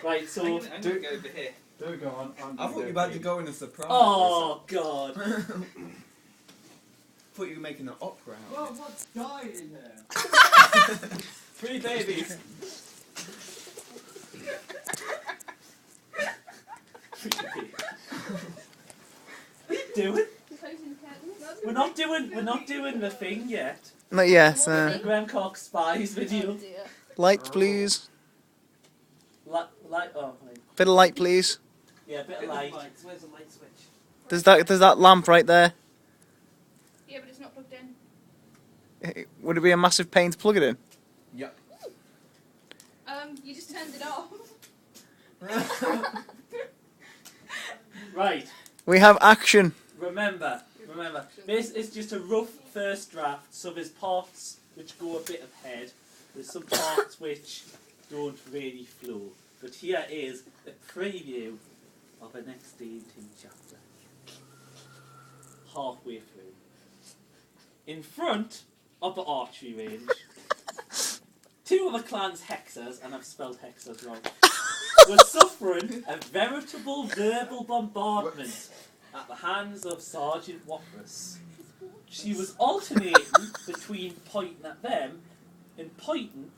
Right, so... I'm gonna go over here. Do go on. I thought you were about to go in a surprise. Oh, God. I thought you were making an opera out Well, of it. what's died in there? 3 babies. What are you doing? We're not doing the thing yet. Not yet. The Graham Cox Spies video. Oh dear. Light, please. Light. Oh, right. Bit of light, please. Yeah, a bit of light. Where's the light switch? There's that lamp right there. Yeah, but it's not plugged in. Would it be a massive pain to plug it in? Yep. You just turned it off. Right. We have action. Remember, this is just a rough first draft, so there's parts which go a bit ahead, there's some parts which don't really flow. But here is a preview of the next D&T chapter. Halfway through. In front of the archery range, 2 of the clan's hexers, and I've spelled hexers wrong, were suffering a veritable verbal bombardment at the hands of Sergeant Waffles. She was alternating between pointing at them and pointing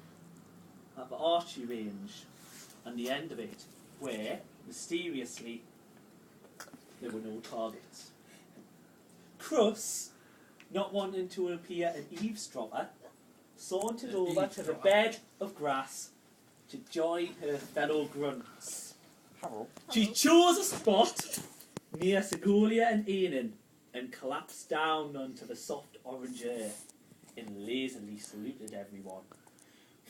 at the archery range, and the end of it, where, mysteriously, there were no targets. Cruss, not wanting to appear an eavesdropper, sauntered over to the bed of grass to join her fellow grunts. She chose a spot near Segolia and Anan and collapsed down onto the soft orange air and lazily saluted everyone.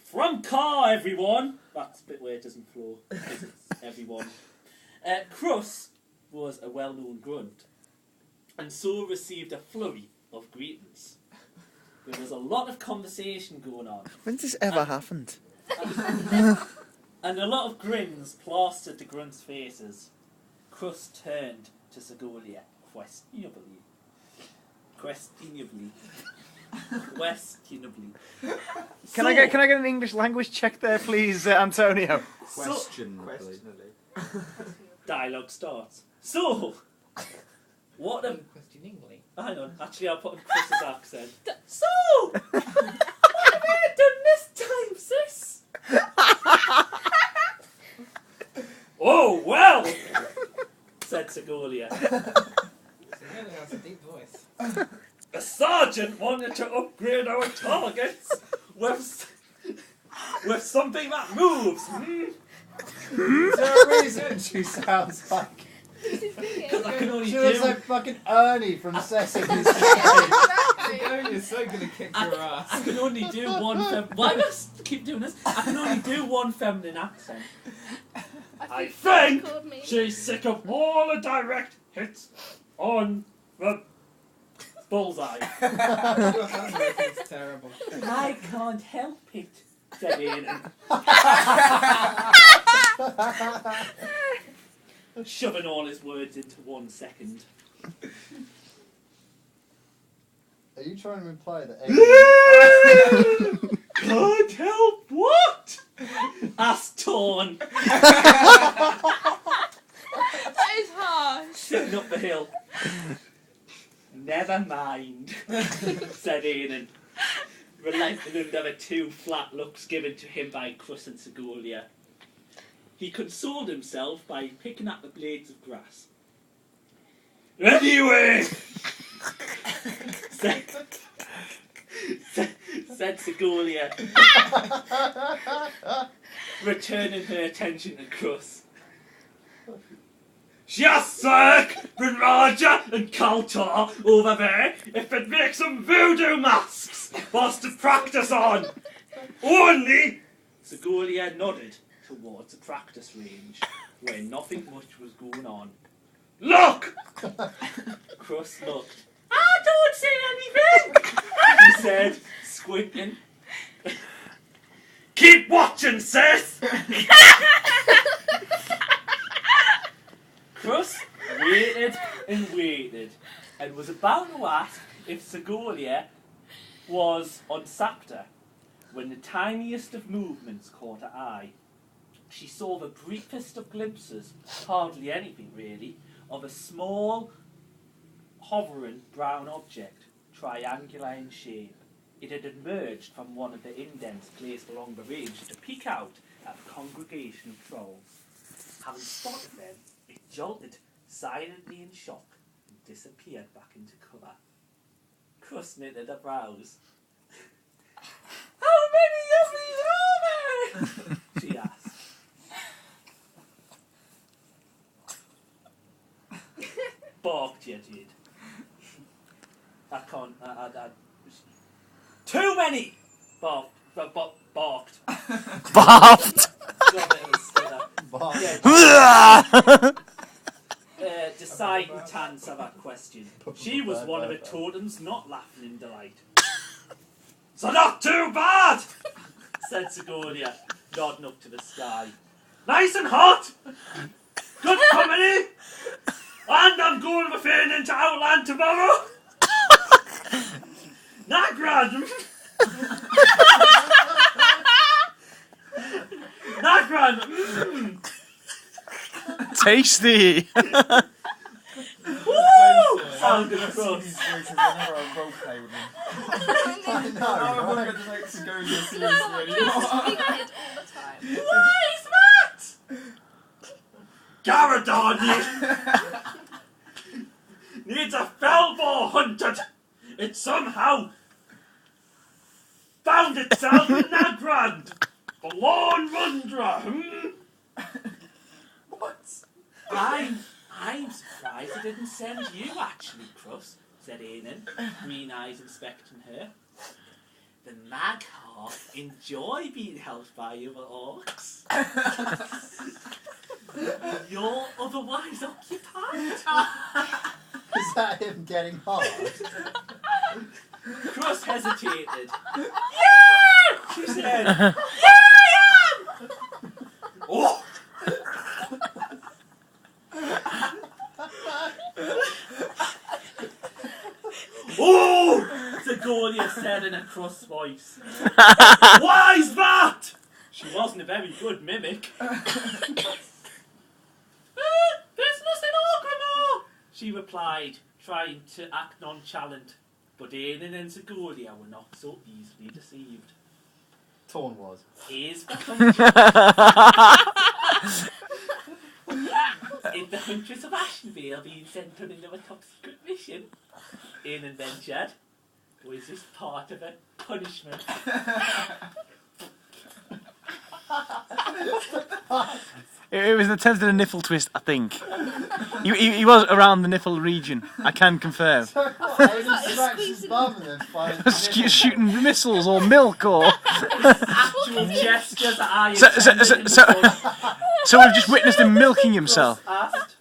From car, everyone! That's the bit where it doesn't flow. It's everyone. Cruss was a well-known grunt, and so received a flurry of greetings. There was a lot of conversation going on. When's this ever happened? And a lot of grins plastered the grunts' faces. Cruss turned to Segolia questionably. Can I get an English language check there, please, Antonio? Questionably. Dialogue starts. So, what a... Questioningly. Hang on, actually I'll put in Chris's accent. So, what have you done this time, sis? Oh, well, said Segolia. She really has a deep voice. The sergeant wanted to upgrade our targets with something that moves. Is there a reason she sounds like... Because I can only She looks do... like fucking Ernie from Sesame Street. Sigonia's so gonna kick your ass. I can only do one Why must I keep doing this? I can only do one feminine accent. I think she's sick of all the direct hits on the bullseye. Your handwriting's terrible. I can't help it, said Ian. Shoving all his words into 1 second. Are you trying to imply that Can't help what? Asked Torn, That is harsh. sitting up the hill. Never mind, said Ian, relenting under the 2 flat looks given to him by Cruss and Segolia. He consoled himself by picking at the blades of grass. Anyway, said Segolia, returning her attention to Cruss. Just Cirque, Raja and Kaltar over there if it makes some voodoo masks for us to practice on. Only, Segolia nodded towards the practice range where nothing much was going on. Look! Cruss looked. I don't see anything! He said, squinting. Keep watching, sis! Cruss waited and waited and was about to ask if Segolia was on Sapta when the tiniest of movements caught her eye. she saw the briefest of glimpses, hardly anything really, of a small, hovering brown object, triangular in shape. It had emerged from one of the indents placed along the ridge to peek out at the congregation of trolls. Having spotted them, it jolted silently in shock and disappeared back into cover. Crust knitted her brows. How many of these are there? She asked. Barked, you did. I can't. Too many! Barked. Barked. Barfed. Got it, deciding to answer that question. She was one of the totems not laughing in delight. So not too bad, said Sigourney, nodding up to the sky. Nice and hot! Good company! And I'm going with Finn into Outland tomorrow! Not grand! Not grand! Tasty. Woo! Sound of I've seen crust. these voices whenever I roleplay with them. I know, I wouldn't right? have to take Sigourney You seriously do anymore. that all the time. Why is that? Garadon needs a Felbor hunted. It somehow found itself in Nagrand. The Lorn Rundra. What? I'm surprised it didn't send you, actually, Crust, said Ainan, green eyes inspecting her. The Mag half enjoy being helped by other orcs. You're otherwise occupied. Is that him getting hard? Crust hesitated. Yeah! She said. Yeah, I am! Oh! Oh! Sigourney said in a cross voice. Why's that? She wasn't a very good mimic. There's nothing awkward, she replied, trying to act nonchalant. But Ainan and Sigourney were not so easily deceived. Torn was. If the Huntress of Ashenvale being sent on another top secret mission, Ainan ventured, was this part of a punishment? It was an attempt at a niffle twist, I think. He was around the niffle region, I can confirm. So what? Aiden smacks his bum and then finds Shooting missiles or milk or... Actual gestures that I So we've just witnessed him milking himself. asked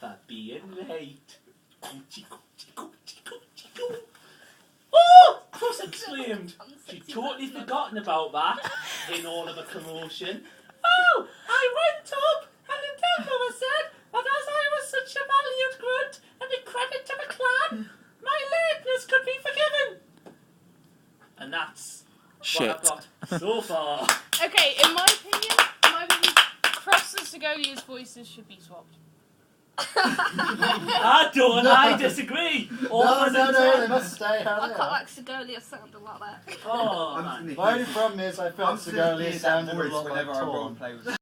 for being late. Coochie, coochie, coochie, coochie, coo. Oh! Cross exclaimed. She'd totally forgotten about that in all of the commotion. Oh! I went up and the Templar said that as I was such a valiant grunt and a credit to the clan, my lateness could be forgiven. And that's what I've got so far. Okay, in my opinion, Cross and Sigonia's voices should be swapped. I disagree. No, they must stay how I they quite are. like Sigonia sounding like that. Oh, I'm man. just My only problem is I felt Sigourney sounded a voice lot like whenever I Torn. roleplay with